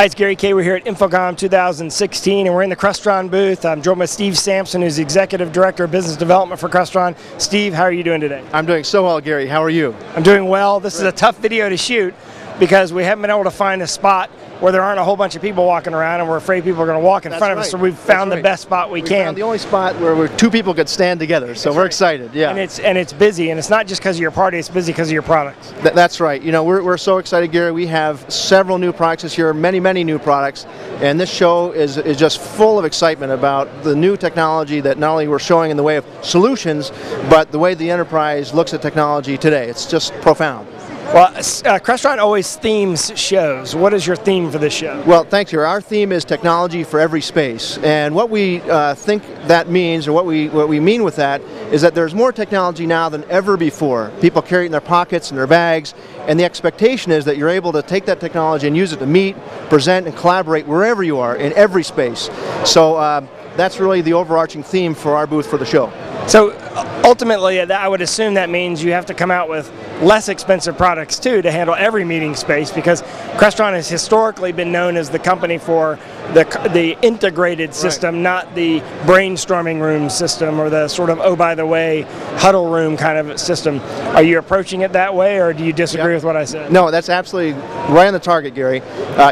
Hi, it's Gary Kayye. We're here at InfoComm 2016, and we're in the Crestron booth. I'm joined by Steve Samson, who's the Executive Director of Business Development for Crestron. Steve, how are you doing today? I'm doing so well, Gary. How are you? I'm doing well. This is a tough video to shoot because we haven't been able to find a spot where there aren't a whole bunch of people walking around, and we're afraid people are going to walk in front of us, so we've found the best spot we can. Found the only spot where two people could stand together, so we're excited. Yeah. And it's busy, and it's not just because of your party, it's busy because of your products. That's right. You know, we're so excited, Gary. We have several new products this year, many new products, and this show is just full of excitement about the new technology that not only we're showing in the way of solutions, but the way the enterprise looks at technology today. It's just profound. Well, Crestron always themes shows. What is your theme for this show? Well, thanks, Gary. Our theme is technology for every space, and what we think that means, or what we mean with that, is that there's more technology now than ever before. People carry it in their pockets and their bags, and the expectation is that you're able to take that technology and use it to meet, present, and collaborate wherever you are, in every space. So that's really the overarching theme for our booth for the show. So ultimately, I would assume that means you have to come out with less expensive products too to handle every meeting space, because Crestron has historically been known as the company for the integrated system, not the brainstorming room system or the sort of, oh, by the way, huddle room kind of system. Are you approaching it that way, or do you disagree with what I said? No, that's absolutely right on the target, Gary.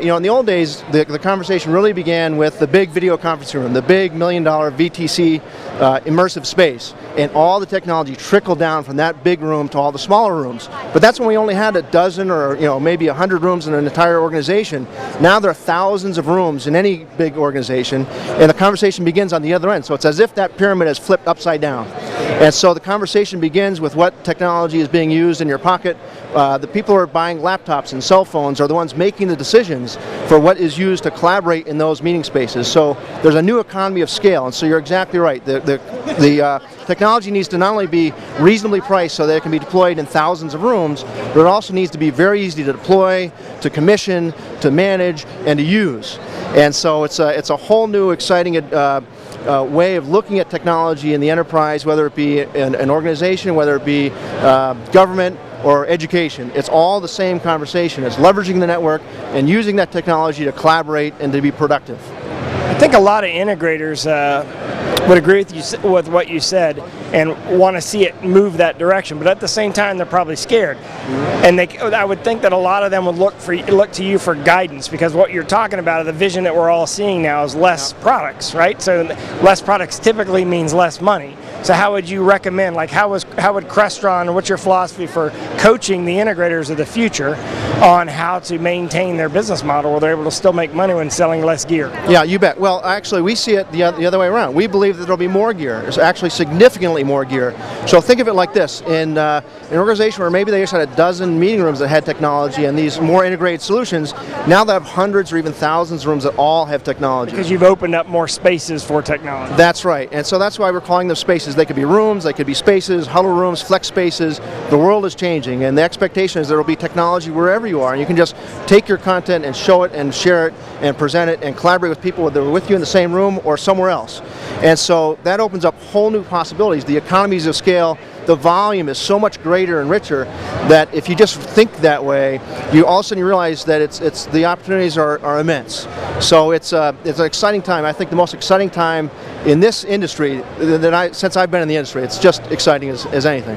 You know, in the old days, the conversation really began with the big video conferencing room, the big $1 million VTC immersive space, and all the technology trickled down from that big room to all the smaller rooms. But that's when we only had a dozen or maybe 100 rooms in an entire organization. Now there are thousands of rooms in any big organization, and the conversation begins on the other end. So it's as if that pyramid has flipped upside down. And so the conversation begins with what technology is being used in your pocket. The people who are buying laptops and cell phones are the ones making the decisions for what is used to collaborate in those meeting spaces. So there's a new economy of scale, and so you're exactly right. The technology needs to not only be reasonably priced so that it can be deployed in thousands of rooms, but it also needs to be very easy to deploy, to commission, to manage, and to use. And so it's a whole new exciting way of looking at technology in the enterprise, whether it be an organization, whether it be government or education. It's all the same conversation. It's leveraging the network and using that technology to collaborate and to be productive. I think a lot of integrators would agree with what you said and want to see it move that direction, but at the same time they're probably scared. And I would think that a lot of them would look to you for guidance, because what you're talking about, the vision that we're all seeing now, is less products, right? So less products typically means less money. So how would you recommend, like how would Crestron, what's your philosophy for coaching the integrators of the future on how to maintain their business model where they're able to still make money when selling less gear? Yeah, you bet. Well, actually, we see it the other way around. We believe that there'll be more gear. There's actually significantly more gear. So think of it like this. In an organization where maybe they just had a dozen meeting rooms that had technology and these more integrated solutions, now they have hundreds or even thousands of rooms that all have technology. Because you've opened up more spaces for technology. That's right. And so that's why we're calling them spaces. They could be rooms, they could be spaces, huddle rooms, flex spaces. The world is changing, and the expectation is there will be technology wherever you are, and you can just take your content and show it and share it and present it and collaborate with people that are with you in the same room or somewhere else. And so that opens up whole new possibilities. The economies of scale, the volume is so much greater and richer that if you just think that way, you all of a sudden you realize that the opportunities are immense. So it's an exciting time. I think the most exciting time in this industry since I've been in the industry. It's just exciting as anything.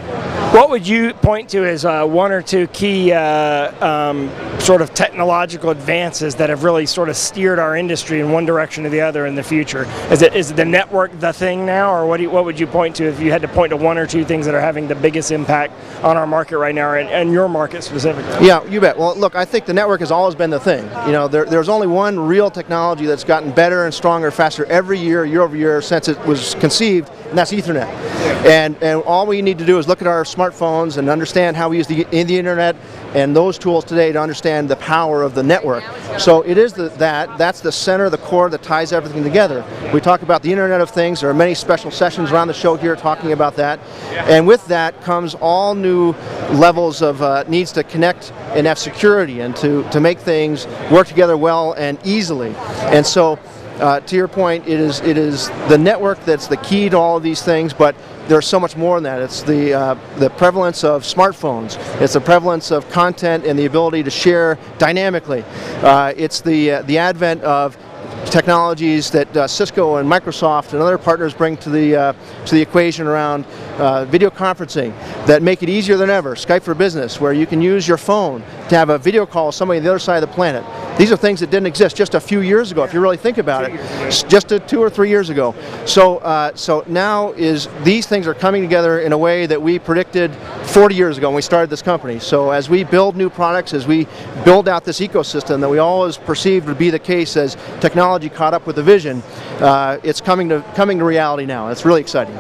What would you point to as one or two key sort of technological advances that have really sort of steered our industry in one direction or the other in the future? Is the network the thing now, or what would you point to if you had to point to one or two things that are having the biggest impact on our market right now, and your market specifically? Yeah, you bet. Well, look, I think the network has always been the thing. You know, there's only one real technology that's gotten better and stronger, faster every year over year since it was conceived, and that's Ethernet. And all we need to do is look at our smartphones and understand how we use the internet and those tools today to understand the power of the network. So it is that's the center, the core that ties everything together. We talk about the Internet of Things. There are many special sessions around the show here talking about that. And with that comes all new levels of needs to connect and have security and to make things work together well and easily. And so to your point, it is the network that's the key to all of these things, but there's so much more than that. It's the prevalence of smartphones. It's the prevalence of content and the ability to share dynamically. It's the advent of technologies that Cisco and Microsoft and other partners bring to the equation around video conferencing that make it easier than ever. Skype for Business, where you can use your phone to have a video call with somebody on the other side of the planet. These are things that didn't exist just a few years ago, if you really think about it. Just 2 or 3 years ago. So now these things are coming together in a way that we predicted 40 years ago when we started this company. So as we build new products, as we build out this ecosystem that we always perceived would be the case as technology caught up with the vision, it's coming to reality now. It's really exciting.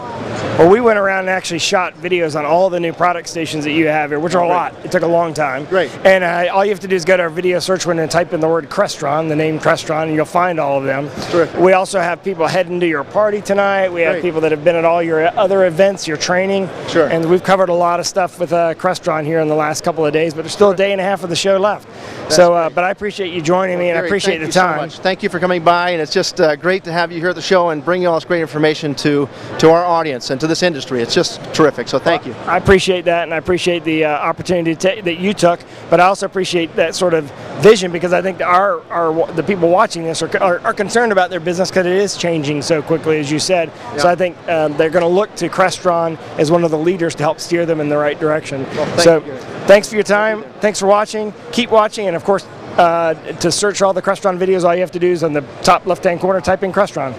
Well, we went around and actually shot videos on all the new product stations that you have here, which are a lot. It took a long time. Great. And all you have to do is go to our video search window and type in the word Crestron, the name Crestron, and you'll find all of them. Terrific. We also have people heading to your party tonight. We have people that have been at all your other events, your training. Sure. And we've covered a lot of stuff with Crestron here in the last couple of days, but there's still a day and a half of the show left. But I appreciate you joining me, and I appreciate the time. So much. Thank you for coming by, and it's just great to have you here at the show and bring all this great information to our audience and to this industry. It's just terrific, so thank you. I appreciate that, and I appreciate the opportunity that you took, but I also appreciate that sort of vision, because I think the people watching this are concerned about their business because it is changing so quickly, as you said. Yeah. So I think they're going to look to Crestron as one of the leaders to help steer them in the right direction. Well, thanks for your time. Thanks for watching. Keep watching, and of course, to search all the Crestron videos, all you have to do is on the top left-hand corner, type in Crestron.